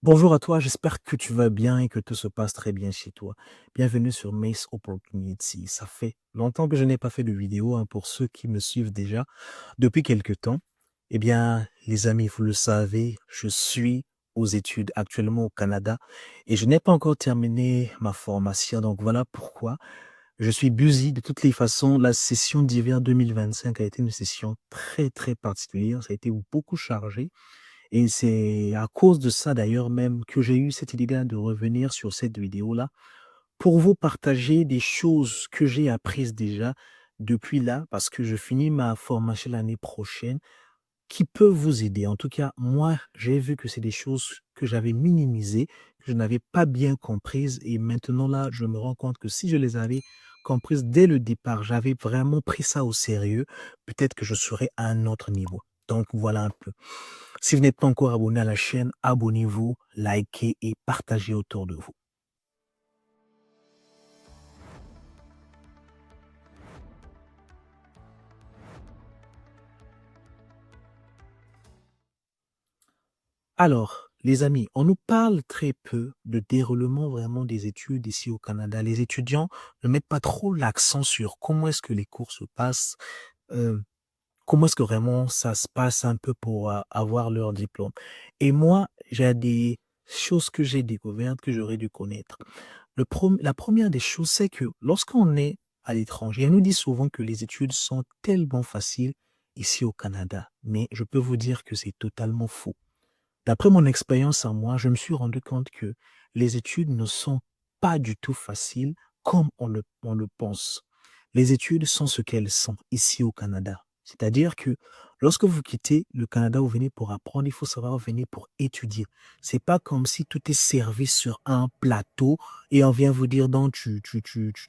Bonjour à toi, j'espère que tu vas bien et que tout se passe très bien chez toi. Bienvenue sur Mace Opportunity. Ça fait longtemps que je n'ai pas fait de vidéo, hein, pour ceux qui me suivent déjà depuis quelque temps. Eh bien, les amis, vous le savez, je suis aux études actuellement au Canada et je n'ai pas encore terminé ma formation. Donc voilà pourquoi je suis busy. De toutes les façons, la session d'hiver 2025 a été une session très très particulière. Ça a été beaucoup chargé. Et c'est à cause de ça d'ailleurs même que j'ai eu cette idée-là de revenir sur cette vidéo-là pour vous partager des choses que j'ai apprises déjà depuis là, parce que je finis ma formation l'année prochaine, qui peuvent vous aider. En tout cas, moi, j'ai vu que c'est des choses que j'avais minimisées, que je n'avais pas bien comprises. Et maintenant là, je me rends compte que si je les avais comprises dès le départ, j'avais vraiment pris ça au sérieux, peut-être que je serais à un autre niveau. Donc voilà un peu. Si vous n'êtes pas encore abonné à la chaîne, abonnez-vous, likez et partagez autour de vous. Alors, les amis, on nous parle très peu de déroulement vraiment des études ici au Canada. Les étudiants ne mettent pas trop l'accent sur comment est-ce que les cours se passent, euh, comment est-ce que vraiment ça se passe un peu pour avoir leur diplôme. Et moi, j'ai des choses que j'ai découvertes que j'aurais dû connaître. La première des choses, c'est que lorsqu'on est à l'étranger, on nous dit souvent que les études sont tellement faciles ici au Canada. Mais je peux vous dire que c'est totalement faux. D'après mon expérience en moi, je me suis rendu compte que les études ne sont pas du tout faciles comme on le pense. Les études sont ce qu'elles sont ici au Canada. C'est-à-dire que lorsque vous quittez le Canada, vous venez pour apprendre, il faut savoir venir pour étudier. C'est pas comme si tout est servi sur un plateau et on vient vous dire non, tu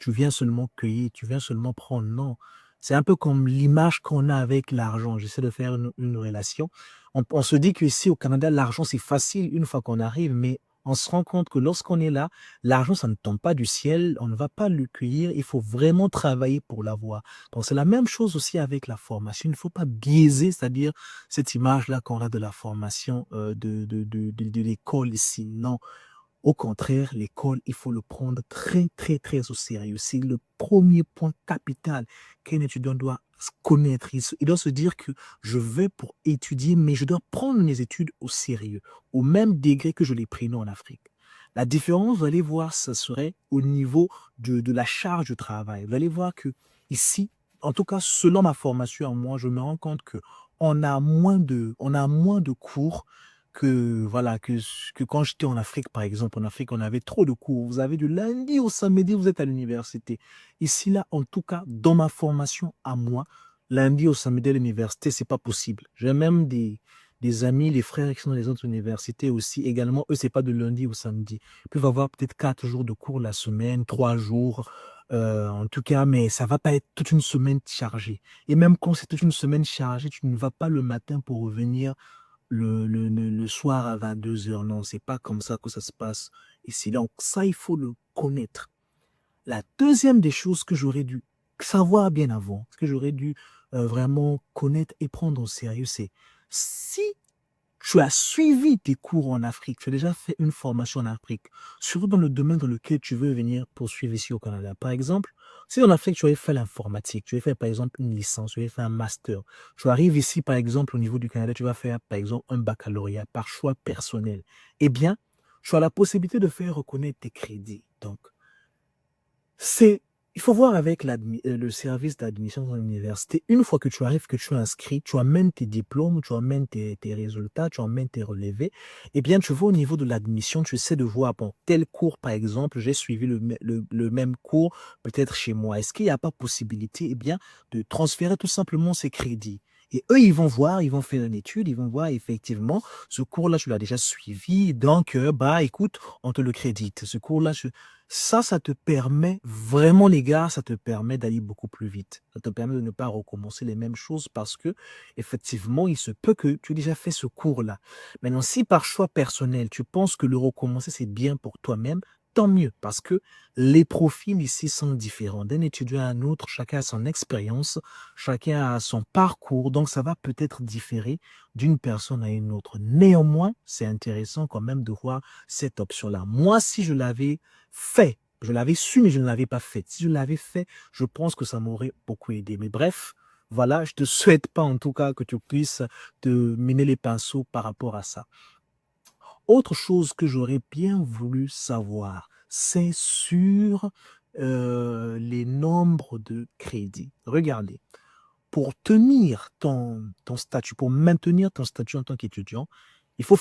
viens seulement cueillir, tu viens seulement prendre. Non. C'est un peu comme l'image qu'on a avec l'argent. J'essaie de faire une relation. On se dit qu'ici au Canada, l'argent, c'est facile une fois qu'on arrive, mais on se rend compte que lorsqu'on est là, l'argent, ça ne tombe pas du ciel, on ne va pas le cueillir, il faut vraiment travailler pour l'avoir. Donc c'est la même chose aussi avec la formation. Il ne faut pas biaiser, c'est-à-dire cette image-là qu'on a de la formation de l'école ici. Non, au contraire, l'école, il faut le prendre très, très, très au sérieux. C'est le premier point capital qu'un étudiant doit connaître. Il doit se dire que je vais pour étudier, mais je dois prendre mes études au sérieux, au même degré que je les prenais en Afrique. La différence, vous allez voir, ce serait au niveau de la charge de travail. Vous allez voir que ici, en tout cas, selon ma formation en moi, je me rends compte que on a moins de cours voilà, que quand j'étais en Afrique, par exemple. En Afrique, on avait trop de cours. Vous avez du lundi au samedi, vous êtes à l'université. Ici, là, en tout cas, dans ma formation à moi, lundi au samedi à l'université, c'est pas possible. J'ai même des amis, les frères qui sont dans les autres universités aussi, également, eux, c'est pas de lundi au samedi. Ils peuvent avoir peut-être 4 jours de cours la semaine, 3 jours, en tout cas, mais ça va pas être toute une semaine chargée. Et même quand c'est toute une semaine chargée, tu ne vas pas le matin pour revenir le soir à 22 heures. Non, c'est pas comme ça que ça se passe ici. Donc ça, il faut le connaître. La deuxième des choses que j'aurais dû savoir bien avant, que j'aurais dû vraiment connaître et prendre au sérieux, c'est si tu as suivi tes cours en Afrique, tu as déjà fait une formation en Afrique, surtout dans le domaine dans lequel tu veux venir poursuivre ici au Canada. Par exemple, si en Afrique, tu avais fait l'informatique, tu avais fait par exemple une licence, tu avais fait un master, tu arrives ici par exemple au niveau du Canada, tu vas faire par exemple un baccalauréat par choix personnel, eh bien, tu as la possibilité de faire reconnaître tes crédits. Donc, c'est, il faut voir avec le service d'admission dans l'université. Une fois que tu arrives, que tu es inscrit, tu amènes tes diplômes, tu amènes tes résultats, tu amènes tes relevés, eh bien, tu vas au niveau de l'admission, tu essaies de voir, bon, tel cours, par exemple, j'ai suivi le même cours, peut-être chez moi. Est-ce qu'il n'y a pas possibilité, eh bien, de transférer tout simplement ces crédits? Et eux, ils vont voir, ils vont faire une étude, ils vont voir effectivement, ce cours-là, tu l'as déjà suivi, donc, bah, écoute, on te le crédite. Ce cours-là, ça te permet vraiment, les gars, ça te permet d'aller beaucoup plus vite. Ça te permet de ne pas recommencer les mêmes choses parce que, effectivement, il se peut que tu aies déjà fait ce cours-là. Maintenant, si par choix personnel, tu penses que le recommencer, c'est bien pour toi-même, tant mieux, parce que les profils ici sont différents. D'un étudiant à un autre, chacun a son expérience, chacun a son parcours, donc ça va peut-être différer d'une personne à une autre. Néanmoins, c'est intéressant quand même de voir cette option-là. Moi, si je l'avais fait, je l'avais su, mais je ne l'avais pas fait. Si je l'avais fait, je pense que ça m'aurait beaucoup aidé. Mais bref, voilà, je te souhaite pas en tout cas que tu puisses te mener les pinceaux par rapport à ça. Autre chose que j'aurais bien voulu savoir, c'est sur les nombres de crédits. Regardez, pour tenir ton statut, pour maintenir ton statut en tant qu'étudiant, il faut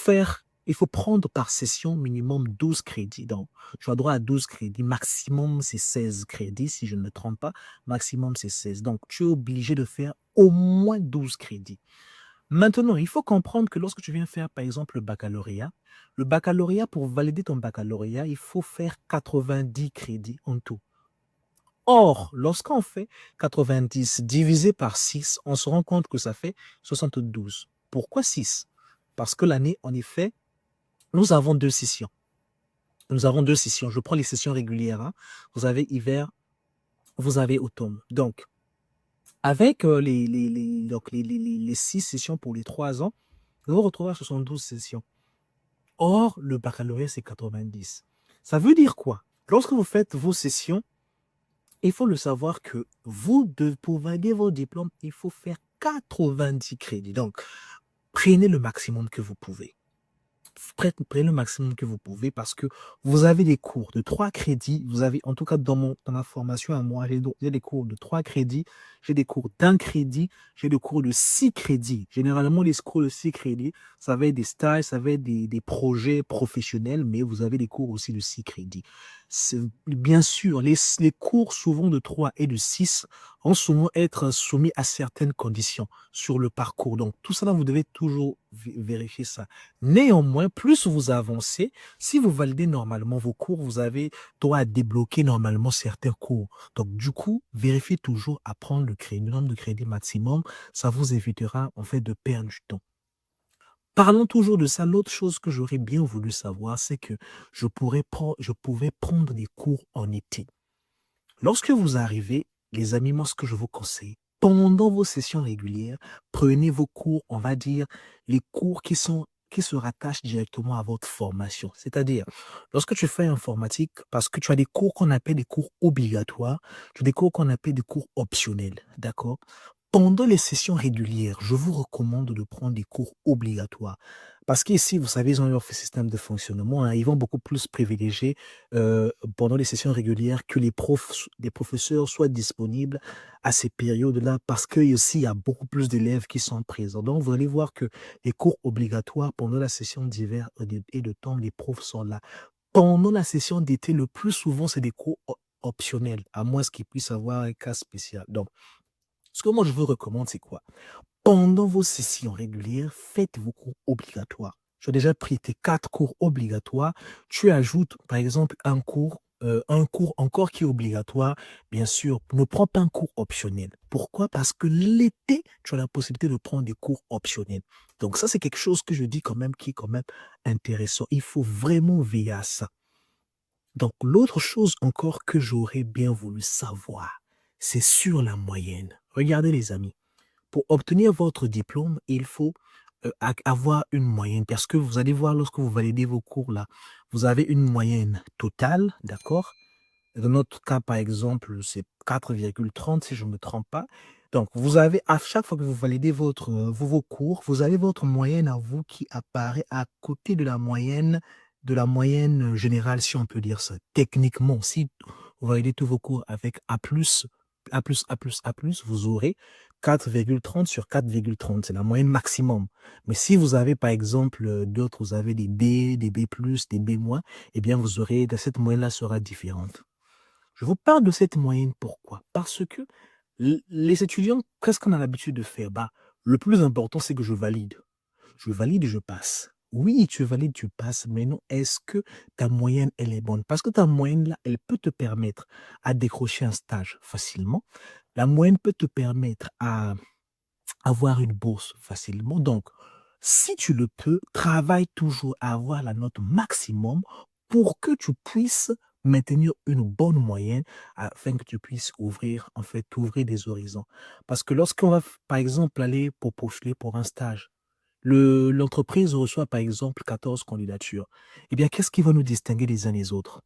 prendre par session minimum 12 crédits. Donc, tu as droit à 12 crédits. Maximum, c'est 16 crédits, si je ne me trompe pas. Maximum, c'est 16. Donc, tu es obligé de faire au moins 12 crédits. Maintenant, il faut comprendre que lorsque tu viens faire, par exemple, le baccalauréat, pour valider ton baccalauréat, il faut faire 90 crédits en tout. Or, lorsqu'on fait 90 divisé par 6, on se rend compte que ça fait 72. Pourquoi 6? Parce que l'année, en effet, nous avons deux sessions. Nous avons deux sessions. Je prends les sessions régulières, hein. Vous avez hiver, vous avez automne. Donc, avec les 6 sessions pour les 3 ans, vous vous retrouvez à 72 sessions. Or, le baccalauréat, c'est 90. Ça veut dire quoi? Lorsque vous faites vos sessions, il faut le savoir que pour valider vos diplômes, il faut faire 90 crédits. Donc, prenez le maximum que vous pouvez. Prenez le maximum que vous pouvez parce que vous avez des cours de 3 crédits. Vous avez, en tout cas, dans ma formation à moi, j'ai des cours de 3 crédits, j'ai des cours d'1 crédit, j'ai des cours de 6 crédits. Généralement, les cours de 6 crédits, ça va être des stages, ça va être des projets professionnels, mais vous avez des cours aussi de 6 crédits. Bien sûr, les cours souvent de 3 et de 6 vont souvent être soumis à certaines conditions sur le parcours. Donc, tout ça, là, vous devez toujours vérifier ça. Néanmoins, plus vous avancez, si vous validez normalement vos cours, vous avez droit à débloquer normalement certains cours. Donc, du coup, vérifiez toujours à prendre le nombre de crédits maximum. Ça vous évitera, en fait, de perdre du temps. Parlons toujours de ça. L'autre chose que j'aurais bien voulu savoir, c'est que je pouvais prendre des cours en été. Lorsque vous arrivez, les amis, moi, ce que je vous conseille, pendant vos sessions régulières, prenez vos cours, on va dire, les cours qui se rattachent directement à votre formation. C'est-à-dire, lorsque tu fais informatique, parce que tu as des cours qu'on appelle des cours obligatoires, tu as des cours qu'on appelle des cours optionnels, d'accord? Pendant les sessions régulières, je vous recommande de prendre des cours obligatoires. Parce qu'ici, vous savez, ils ont leur système de fonctionnement, hein, ils vont beaucoup plus privilégier pendant les sessions régulières que les professeurs soient disponibles à ces périodes-là parce que aussi, il y a beaucoup plus d'élèves qui sont présents. Donc, vous allez voir que les cours obligatoires pendant la session d'hiver et de temps, les profs sont là. Pendant la session d'été, le plus souvent, c'est des cours optionnels, à moins qu'ils puissent avoir un cas spécial. Donc, ce que moi je vous recommande, c'est quoi? Pendant vos sessions régulières, faites vos cours obligatoires. Tu as déjà pris tes 4 cours obligatoires. Tu ajoutes, par exemple, un cours encore qui est obligatoire. Bien sûr, ne prends pas un cours optionnel. Pourquoi? Parce que l'été, tu as la possibilité de prendre des cours optionnels. Donc ça, c'est quelque chose que je dis quand même qui est quand même intéressant. Il faut vraiment veiller à ça. Donc l'autre chose encore que j'aurais bien voulu savoir, c'est sur la moyenne. Regardez les amis. Pour obtenir votre diplôme, il faut avoir une moyenne parce que vous allez voir lorsque vous validez vos cours là, vous avez une moyenne totale, d'accord? Dans notre cas, par exemple, c'est 4,30 si je ne me trompe pas. Donc, vous avez, à chaque fois que vous validez vos cours, vous avez votre moyenne à vous qui apparaît à côté de la moyenne générale, si on peut dire ça. Techniquement, si vous validez tous vos cours avec A+, vous aurez 4,30 sur 4,30. C'est la moyenne maximum. Mais si vous avez, par exemple, d'autres, vous avez des B, des B+, des B-, eh bien, cette moyenne-là sera différente. Je vous parle de cette moyenne, pourquoi? Parce que les étudiants, qu'est-ce qu'on a l'habitude de faire? Bah, le plus important, c'est que je valide. Je valide et je passe. Oui, tu valides, tu passes, mais non, est-ce que ta moyenne, elle est bonne? Parce que ta moyenne, là, elle peut te permettre à décrocher un stage facilement. La moyenne peut te permettre à avoir une bourse facilement. Donc, si tu le peux, travaille toujours à avoir la note maximum pour que tu puisses maintenir une bonne moyenne afin que tu puisses ouvrir, en fait, ouvrir des horizons. Parce que lorsqu'on va, par exemple, aller pour postuler pour un stage, l'entreprise reçoit, par exemple, 14 candidatures. Eh bien, qu'est-ce qui va nous distinguer les uns les autres?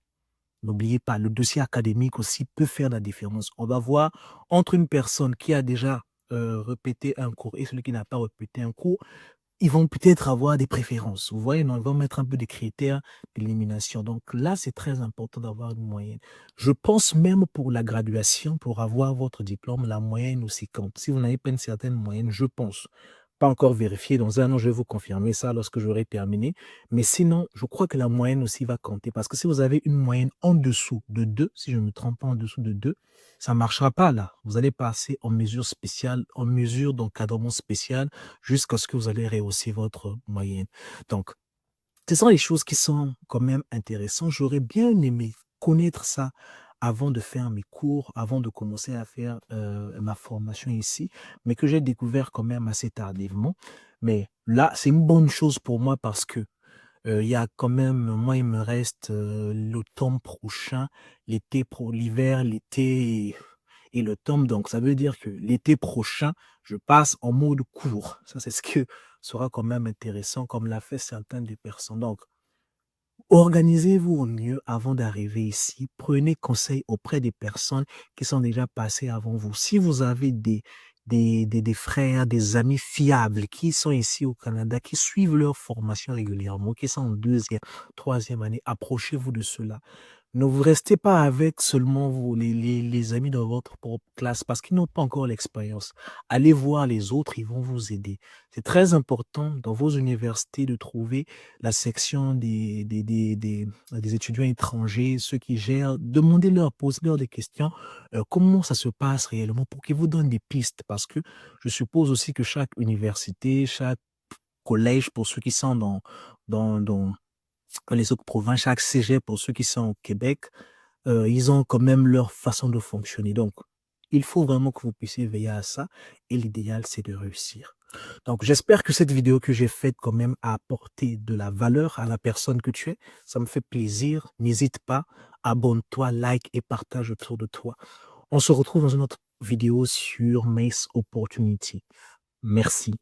N'oubliez pas, le dossier académique aussi peut faire la différence. On va voir entre une personne qui a déjà répété un cours et celui qui n'a pas répété un cours, ils vont peut-être avoir des préférences. Vous voyez, non, ils vont mettre un peu des critères d'élimination. Donc là, c'est très important d'avoir une moyenne. Je pense même pour la graduation, pour avoir votre diplôme, la moyenne aussi compte. Si vous n'avez pas une certaine moyenne, je pense, pas encore vérifié, dans un an, je vais vous confirmer ça lorsque j'aurai terminé. Mais sinon, je crois que la moyenne aussi va compter. Parce que si vous avez une moyenne en dessous de 2, si je ne me trompe pas, en dessous de 2, ça ne marchera pas là. Vous allez passer en mesure spéciale, en mesure d'encadrement spécial jusqu'à ce que vous allez rehausser votre moyenne. Donc, ce sont les choses qui sont quand même intéressantes. J'aurais bien aimé connaître ça avant de faire mes cours, avant de commencer à faire ma formation ici, mais que j'ai découvert quand même assez tardivement. Mais là, c'est une bonne chose pour moi parce que il y a quand même, moi, il me reste l'automne prochain, l'été pro, l'hiver, l'été et l'automne. Donc, ça veut dire que l'été prochain, je passe en mode court. Ça, c'est ce que sera quand même intéressant, comme l'a fait certaines des personnes. Donc, organisez-vous au mieux avant d'arriver ici. Prenez conseil auprès des personnes qui sont déjà passées avant vous. Si vous avez des frères, des amis fiables qui sont ici au Canada, qui suivent leur formation régulièrement, qui sont en deuxième, troisième année, approchez-vous de cela. Ne vous restez pas avec seulement les amis de votre propre classe parce qu'ils n'ont pas encore l'expérience. Allez voir les autres, ils vont vous aider. C'est très important dans vos universités de trouver la section des étudiants étrangers, ceux qui gèrent. Demandez-leur, posez-leur des questions. Comment ça se passe réellement pour qu'ils vous donnent des pistes parce que je suppose aussi que chaque université, chaque collège, pour ceux qui sont dans les autres provinces, chaque cégep, pour ceux qui sont au Québec, ils ont quand même leur façon de fonctionner. Donc, il faut vraiment que vous puissiez veiller à ça et l'idéal, c'est de réussir. Donc, j'espère que cette vidéo que j'ai faite quand même a apporté de la valeur à la personne que tu es. Ça me fait plaisir. N'hésite pas, abonne-toi, like et partage autour de toi. On se retrouve dans une autre vidéo sur Mace Opportunity. Merci.